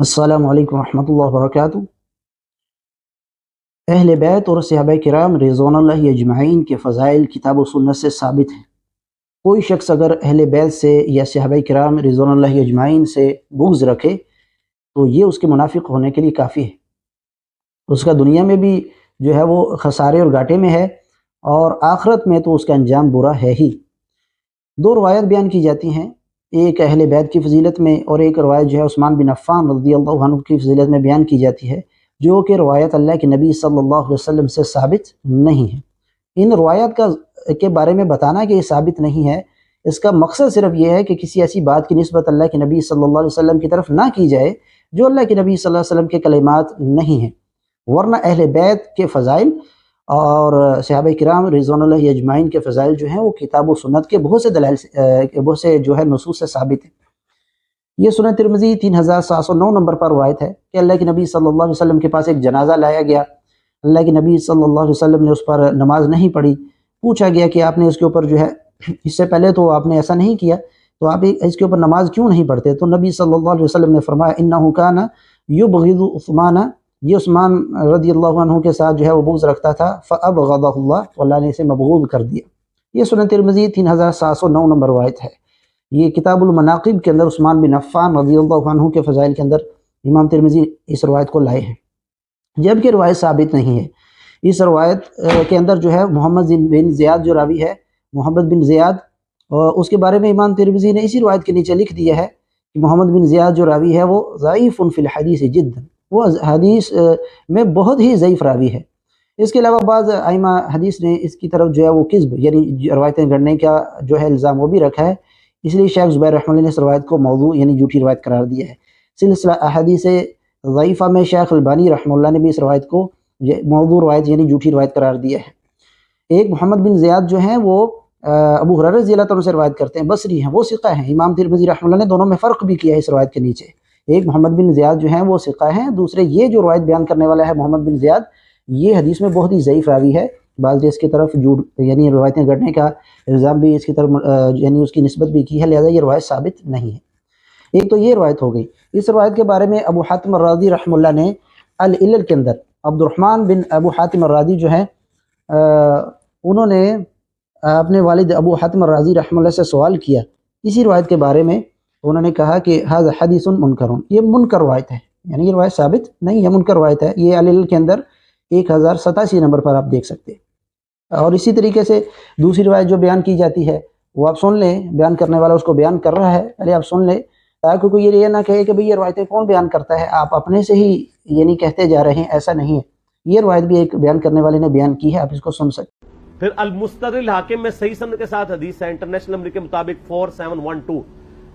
السلام علیکم ورحمۃ اللہ وبرکاتہ۔ اہل بیت اور صحابہ کرام رضوان اللہ اجمعین کے فضائل کتاب و سنت سے ثابت ہیں۔ کوئی شخص اگر اہل بیت سے یا صحابہ کرام رضوان اللہ اجمعین سے بغض رکھے تو یہ اس کے منافق ہونے کے لیے کافی ہے۔ اس کا دنیا میں بھی جو ہے وہ خسارے اور گھاٹے میں ہے، اور آخرت میں تو اس کا انجام برا ہے ہی۔ دو روایت بیان کی جاتی ہیں، ایک اہل بیت کی فضیلت میں اور ایک روایت جو ہے عثمان بن عفان رضی اللہ عنہ کی فضیلت میں بیان کی جاتی ہے، جو کہ روایت اللہ کے نبی صلی اللہ علیہ وسلم سے ثابت نہیں ہے۔ ان روایت کے بارے میں بتانا کہ یہ ثابت نہیں ہے، اس کا مقصد صرف یہ ہے کہ کسی ایسی بات کی نسبت اللہ کے نبی صلی اللہ علیہ وسلم کی طرف نہ کی جائے جو اللہ کے نبی صلی اللہ علیہ وسلم کے کلمات نہیں ہیں، ورنہ اہل بیت کے فضائل اور صحابہ کرام رضوان اللہ اجمعین کے فضائل جو ہیں وہ کتاب و سنت کے بہت سے دلائل بہت سے جو ہے نصوص سے ثابت ہیں۔ یہ سنن ترمذی 3709 نمبر پر روایت ہے کہ اللہ کے نبی صلی اللہ علیہ وسلم کے پاس ایک جنازہ لایا گیا۔ اللہ کے نبی صلی اللہ علیہ وسلم نے اس پر نماز نہیں پڑھی۔ پوچھا گیا کہ آپ نے اس کے اوپر جو ہے اس سے پہلے تو آپ نے ایسا نہیں کیا، تو آپ اس کے اوپر نماز کیوں نہیں پڑھتے؟ تو نبی صلی اللہ علیہ وسلم نے فرمایا انہ کان یبغض عثمان، یہ عثمان رضی اللہ عنہ کے ساتھ جو ہے وہ بغض رکھتا تھا، فابغضہ اللہ، اللہ نے اسے مبغوض کر دیا۔ یہ سنن ترمذی 3709 نمبر روایت ہے۔ یہ کتاب المناقب کے اندر عثمان بن عفان رضی اللہ عنہ کے فضائل کے اندر امام ترمذی اس روایت کو لائے ہیں، جبکہ روایت ثابت نہیں ہے۔ اس روایت کے اندر جو ہے محمد بن زیاد جو راوی ہے، محمد بن زیاد، اس کے بارے میں امام ترمذی نے اسی روایت کے نیچے لکھ دیا ہے کہ محمد بن زیاد جو راوی ہے وہ ضعیف فی الحدیث جدا، وہ حدیث میں بہت ہی ضعیف راوی ہے۔ اس کے علاوہ بعض ائمہ حدیث نے اس کی طرف جو ہے وہ کذب یعنی روایتیں گڑھنے کا جو ہے الزام وہ بھی رکھا ہے، اس لیے شیخ زبیر رحمہ اللہ نے اس روایت کو موضوع یعنی جھوٹی روایت قرار دیا ہے۔ سلسلہ احادیث ضعیفہ میں شیخ البانی رحمہ اللہ نے بھی اس روایت کو موضوع روایت یعنی جھوٹی روایت قرار دیا ہے۔ ایک محمد بن زیاد جو ہیں وہ ابو ہریرہ رضی اللہ عنہ سے روایت کرتے ہیں، بصری ہیں، وہ ثقہ ہیں۔ امام ترمذی رحمہ اللہ نے دونوں میں فرق بھی کیا ہے اس روایت کے نیچے۔ ایک محمد بن زیاد جو ہیں وہ ثقہ ہیں، دوسرے یہ جو روایت بیان کرنے والا ہے محمد بن زیاد، یہ حدیث میں بہت ہی ضعیف راوی ہے، بعض نے اس کی طرف جھوٹ یعنی روایتیں گڑھنے کا الزام بھی اس کی طرف یعنی اس کی نسبت بھی کی ہے، لہذا یہ روایت ثابت نہیں ہے۔ ایک تو یہ روایت ہو گئی۔ اس روایت کے بارے میں ابو حاتم الرازی رحمہ اللہ نے العلل کے اندر عبد الرحمن بن ابو حاتم الرازی جو ہیں انہوں نے اپنے والد ابو حاتم الرازی رحمہ اللہ سے سوال کیا اسی روایت کے بارے میں، انہوں نے کہا کہ ھذا حدیث منکر، یہ منکر روایت ہے، یعنی یہ روایت ثابت نہیں ہے، منکر روایت ہے۔ یہ العلل کے اندر 1087 نمبر پر آپ دیکھ سکتے ہیں۔ اور اسی طریقے سے دوسری روایت جو بیان کی جاتی ہے وہ آپ سن لیں، بیان کرنے والا اس کو بیان کر رہا ہے، پہلے آپ سن لیں تاکہ کوئی یہ نہ کہے کہ بھئی یہ روایتیں کون بیان کرتا ہے، آپ اپنے سے ہی یعنی کہتے جا رہے ہیں، ایسا نہیں ہے۔ یہ روایت بھی ایک بیان کرنے والے نے بیان کی ہے، آپ اس کو سن سکتے ہیں۔ پھر المستدرک الحاکم میں صحیح سند کے ساتھ حدیث ہے انٹرنیشنل نمبر کے مطابق 4712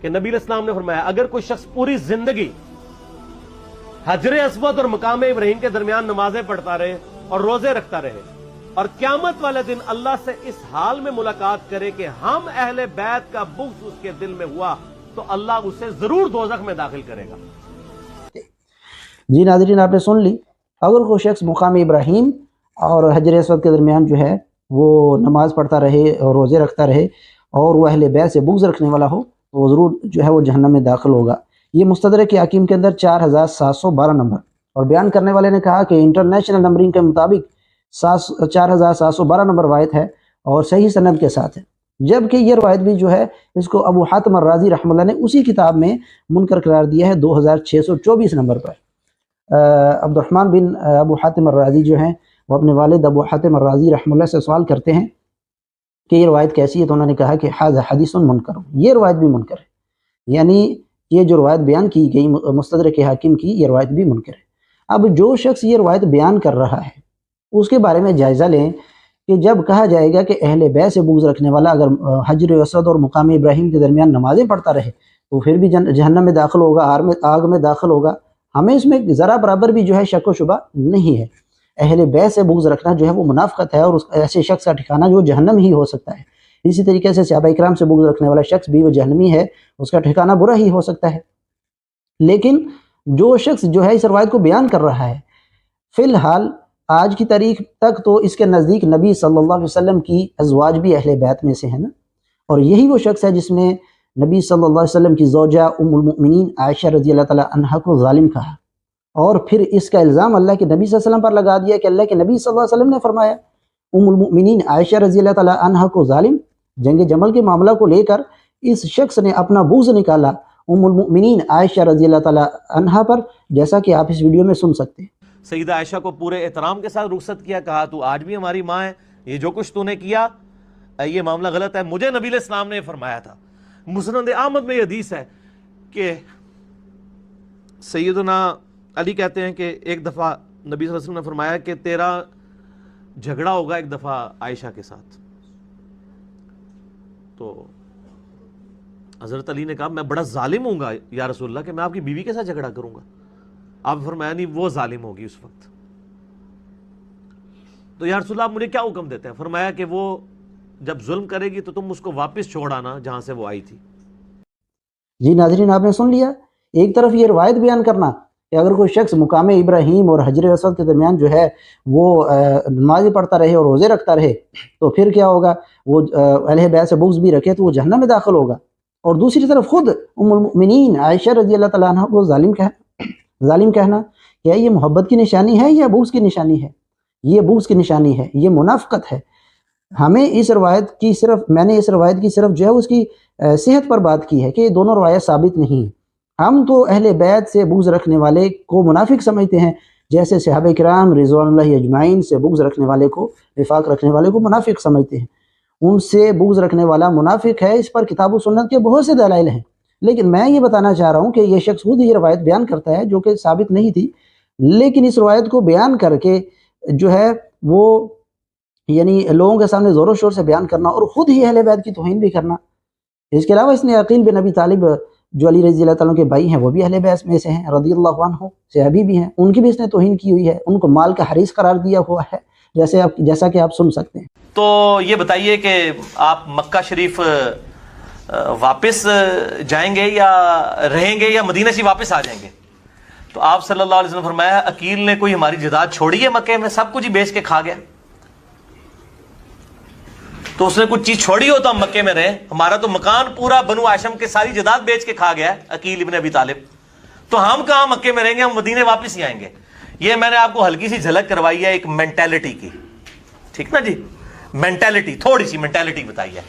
کہ نبی علیہ السلام نے فرمایا اگر کوئی شخص پوری زندگی حجر اسود اور مقام ابراہیم کے درمیان نمازیں پڑھتا رہے اور روزے رکھتا رہے اور قیامت والے دن اللہ سے اس حال میں ملاقات کرے کہ ہم اہل بیت کا بغض اس کے دل میں ہوا تو اللہ اسے ضرور دوزخ میں داخل کرے گا۔ جی ناظرین، آپ نے سن لی، اگر کوئی شخص مقام ابراہیم اور حجر اسود کے درمیان جو ہے وہ نماز پڑھتا رہے اور روزے رکھتا رہے اور وہ اہل بیت سے بغض رکھنے والا ہو تو وہ ضرور جو ہے وہ جہنم میں داخل ہوگا۔ یہ مستدرک حاکم کے اندر 4712 نمبر، اور بیان کرنے والے نے کہا کہ انٹرنیشنل نمبرنگ کے مطابق 4712 نمبر روایت ہے اور صحیح سند کے ساتھ ہے، جبکہ یہ روایت بھی جو ہے اس کو ابو حاتم الرازی رحمہ اللہ نے اسی کتاب میں منکر قرار دیا ہے 2624 نمبر پر۔ عبد الرحمن بن ابو حاتم الرازی جو ہیں وہ اپنے والد ابو حاتم الرازی رحمہ اللہ سے سوال کرتے ہیں کہ یہ روایت کیسی ہے، تو انہوں نے کہا کہ ھذا حدیث منکر، یہ روایت بھی منکر ہے، یعنی یہ جو روایت بیان کی گئی مستدرک حاکم کی یہ روایت بھی منکر ہے۔ اب جو شخص یہ روایت بیان کر رہا ہے اس کے بارے میں جائزہ لیں کہ جب کہا جائے گا کہ اہل بیت سے بغض رکھنے والا اگر حجر اسود اور مقام ابراہیم کے درمیان نمازیں پڑھتا رہے تو پھر بھی جہنم میں داخل ہوگا، آگ میں داخل ہوگا، ہمیں اس میں ذرا برابر بھی جو ہے شک و شبہ نہیں ہے۔ اہل بیت سے بغض رکھنا جو ہے وہ منافقت ہے، اور ایسے شخص کا ٹھکانہ جو جہنم ہی ہو سکتا ہے۔ اسی طریقے سے صحابہ کرام سے بغض رکھنے والا شخص بھی وہ جہنمی ہے، اس کا ٹھکانہ برا ہی ہو سکتا ہے۔ لیکن جو شخص جو ہے اس روایت کو بیان کر رہا ہے فی الحال آج کی تاریخ تک تو اس کے نزدیک نبی صلی اللہ علیہ وسلم کی ازواج بھی اہل بیت میں سے ہیں نا، اور یہی وہ شخص ہے جس نے نبی صلی اللہ علیہ وسلم کی زوجہ ام المؤمنین عائشہ رضی اللہ تعالیٰ عنہ کو ظالم کہا، اور پھر اس کا الزام اللہ کے نبی صلی اللہ علیہ وسلم پر لگا دیا کہ اللہ کے نبی صلی اللہ علیہ وسلم نے فرمایا ام المؤمنین عائشہ رضی اللہ تعالیٰ عنہ کو ظالم۔ جنگ جمل کے معاملہ کو لے کر اس شخص نے اپنا بغض نکالا ام المؤمنین عائشہ رضی اللہ تعالیٰ عنہ پر، جیسا کہ آپ اس ویڈیو میں سن سکتے ہیں۔ سیدہ عائشہ کو پورے احترام کے ساتھ رخصت کیا، کہا تو آج بھی ہماری ماں ہے، یہ جو کچھ تو نے کیا یہ معاملہ غلط ہے، مجھے نبی علیہ السلام نے فرمایا تھا۔ مسند احمد میں یہ حدیث ہے کہ سیدنا علی کہتے ہیں کہ ایک دفعہ نبی صلی اللہ علیہ وسلم نے فرمایا کہ تیرا جھگڑا ہوگا ایک دفعہ عائشہ کے ساتھ، تو حضرت علی نے کہا میں بڑا ظالم ہوں گا یا رسول اللہ کہ میں آپ کی بیوی کے ساتھ جھگڑا کروں گا؟ آپ فرمایا نہیں، وہ ظالم ہوگی اس وقت۔ تو یا رسول اللہ آپ مجھے کیا حکم دیتے ہیں؟ فرمایا کہ وہ جب ظلم کرے گی تو تم اس کو واپس چھوڑ آنا جہاں سے وہ آئی تھی۔ جی ناظرین، آپ نے سن لیا، ایک طرف یہ روایت بیان کرنا کہ اگر کوئی شخص مقام ابراہیم اور حجر اسود کے درمیان جو ہے وہ نماز پڑھتا رہے اور روزے رکھتا رہے تو پھر کیا ہوگا، وہ اہل بیت سے بغض بھی رکھے تو وہ جہنم میں داخل ہوگا، اور دوسری طرف خود ام المؤمنین عائشہ رضی اللہ تعالیٰ عنہ کو ظالم کہنا، کیا یہ محبت کی نشانی ہے یا بغض کی نشانی ہے؟ یہ بغض کی نشانی ہے، یہ منافقت ہے۔ ہمیں میں نے اس روایت کی صرف جو ہے اس کی صحت پر بات کی ہے کہ یہ دونوں روایت ثابت نہیں ہیں۔ ہم تو اہل بیت سے بغض رکھنے والے کو منافق سمجھتے ہیں، جیسے صحابہ کرام رضوان اللہ اجمعین سے بغض رکھنے والے کو، وفاق رکھنے والے کو منافق سمجھتے ہیں۔ ان سے بغض رکھنے والا منافق ہے، اس پر کتاب و سنت کے بہت سے دلائل ہیں، لیکن میں یہ بتانا چاہ رہا ہوں کہ یہ شخص خود یہ روایت بیان کرتا ہے جو کہ ثابت نہیں تھی، لیکن اس روایت کو بیان کر کے جو ہے وہ یعنی لوگوں کے سامنے زور و شور سے بیان کرنا اور خود ہی اہل بیت کی توہین بھی کرنا۔ اس کے علاوہ اس نے عقیل بن ابی طالب جو علی رضی اللہ تعالیٰ کے بھائی ہیں وہ بھی اہل بیت میں سے ہیں، رضی اللہ عنہ، صحابی بھی ہیں، ان کی بھی اس نے توہین کی ہوئی ہے، ان کو مال کا حریص قرار دیا ہوا ہے، جیسا کہ آپ سن سکتے ہیں۔ تو یہ بتائیے کہ آپ مکہ شریف واپس جائیں گے یا رہیں گے یا مدینہ سے واپس آ جائیں گے؟ تو آپ صلی اللہ علیہ وسلم نے فرمایا عقیل نے کوئی ہماری جائیداد چھوڑی ہے مکے میں؟ سب کچھ ہی بیچ کے کھا گیا۔ تو اس نے کچھ چیز چھوڑی ہو تو ہم مکے میں رہیں؟ ہمارا تو مکان پورا بنو ہاشم کے ساری جائیداد بیچ کے کھا گیا ہے عقیل ابن ابی طالب، تو ہم کہاں مکے میں رہیں گے؟ ہم مدینے واپس ہی آئیں گے۔ یہ میں نے آپ کو ہلکی سی جھلک کروائی ہے ایک مینٹیلٹی کی، ٹھیک نا جی، مینٹیلٹی، تھوڑی سی مینٹیلٹی بتائی ہے۔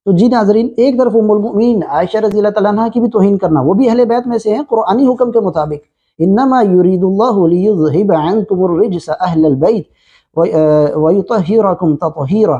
تو جی ناظرین، ایک طرف ام المؤمنین عائشہ رضی اللہ تعالیٰ عنہ کی بھی توہین کرنا، وہ بھی اہل بیت میں سے ہیں قرآنی حکم کے مطابق، انما یرید اللہ لیذہب عنکم الرجس اہل البیت ویطہرکم تطہیرا۔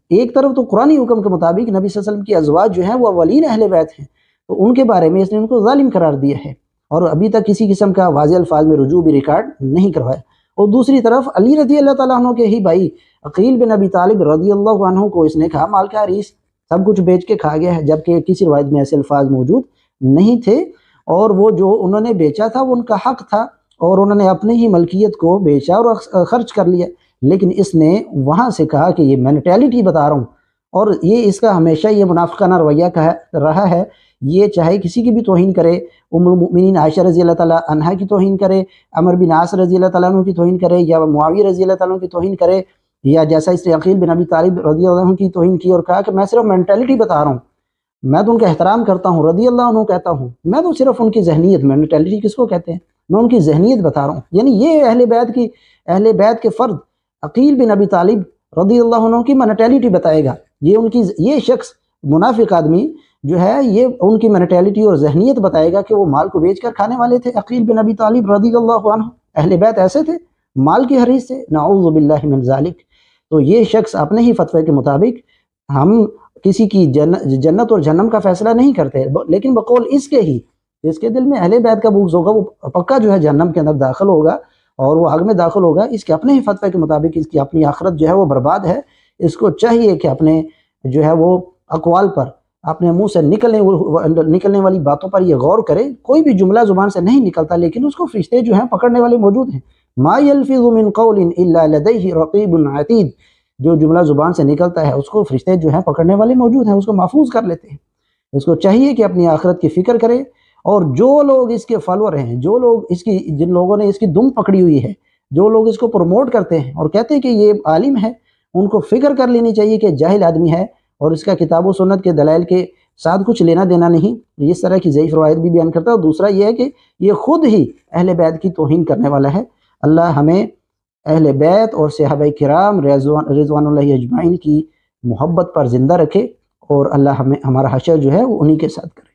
ایک طرف تو قرآنی حکم کے مطابق نبی صلی اللہ علیہ وسلم کی ازواج جو ہیں وہ اولین اہل بیت ہیں، تو ان کے بارے میں اس نے ان کو ظالم قرار دیا ہے، اور ابھی تک کسی قسم کا واضح الفاظ میں رجوع بھی ریکارڈ نہیں کروایا۔ اور دوسری طرف علی رضی اللہ تعالیٰ عنہ کے ہی بھائی عقیل بن ابی طالب رضی اللہ عنہ کو اس نے کہا مال کا حریص، سب کچھ بیچ کے کھا گیا ہے، جبکہ کسی روایت میں ایسے الفاظ موجود نہیں تھے، اور وہ جو انہوں نے بیچا تھا وہ ان کا حق تھا، اور انہوں نے اپنی ہی ملکیت کو بیچا اور خرچ کر لیا، لیکن اس نے وہاں سے کہا کہ یہ مینٹیلٹی بتا رہا ہوں، اور یہ اس کا ہمیشہ یہ منافقانہ رویہ رہا ہے، یہ چاہے کسی کی بھی توہین کرے، ام المؤمنین عائشہ رضی اللہ تعالیٰ عنہ کی توہین کرے، عمر بن عاص رضی اللہ تعالیٰ عنہ کی توہین کرے، یا معاویہ رضی اللہ تعالیٰ عنہ کی توہین کرے، یا جیسا اس نے عقیل بن ابی طالب رضی اللہ عنہ کی توہین کی اور کہا کہ میں صرف مینٹیلٹی بتا رہا ہوں، میں تو ان کا احترام کرتا ہوں، رضی اللہ عنہ کہتا ہوں، میں تو صرف ان کی ذہنیت، مینٹیلٹی کس کو کہتے ہیں، میں ان کی ذہنیت بتا رہا ہوں۔ یعنی یہ اہل بیت کے فرد عقیل بن ابی طالب رضی اللہ عنہ کی مینٹیلٹی بتائے گا، یہ شخص منافق آدمی جو ہے یہ ان کی مینٹیلٹی اور ذہنیت بتائے گا کہ وہ مال کو بیچ کر کھانے والے تھے۔ عقیل بن ابی طالب رضی اللہ عنہ، اہل بیت ایسے تھے، مال کی حریص سے، نعوذ باللہ من ذالک۔ تو یہ شخص اپنے ہی فتوے کے مطابق، ہم کسی کی جنت اور جہنم کا فیصلہ نہیں کرتے، لیکن بقول اس کے دل میں اہل بیت کا بغض ہوگا، وہ پکا جو ہے جہنم کے اندر داخل ہوگا اور وہ آگ میں داخل ہوگا۔ اس کے اپنے ہی فتوے کے مطابق اس کی اپنی آخرت جو ہے وہ برباد ہے۔ اس کو چاہیے کہ اپنے جو ہے وہ اقوال پر، اپنے منہ سے نکلنے والی باتوں پر یہ غور کرے۔ کوئی بھی جملہ زبان سے نہیں نکلتا، لیکن اس کو فرشتے جو ہیں پکڑنے والے موجود ہیں۔ ما یلفظ من قول الا لدیہ رقیب عتید، جو جملہ زبان سے نکلتا ہے اس کو فرشتے جو ہیں پکڑنے والے موجود ہیں، اس کو محفوظ کر لیتے ہیں۔ اس کو چاہیے کہ اپنی آخرت کی فکر کرے، اور جو لوگ اس کے فالوور ہیں، جو لوگ جن لوگوں نے اس کی دم پکڑی ہوئی ہے، جو لوگ اس کو پروموٹ کرتے ہیں اور کہتے ہیں کہ یہ عالم ہے، ان کو فکر کر لینی چاہیے کہ جاہل آدمی ہے، اور اس کا کتاب و سنت کے دلائل کے ساتھ کچھ لینا دینا نہیں، اس طرح کی ضعیف روایت بھی بیان کرتا ہے۔ اور دوسرا یہ ہے کہ یہ خود ہی اہل بیت کی توہین کرنے والا ہے۔ اللہ ہمیں اہل بیت اور صحابہ کرام رضوان اللہ اجمعین کی محبت پر زندہ رکھے، اور اللہ ہمارا حشر جو ہے وہ انہی کے ساتھ کرے۔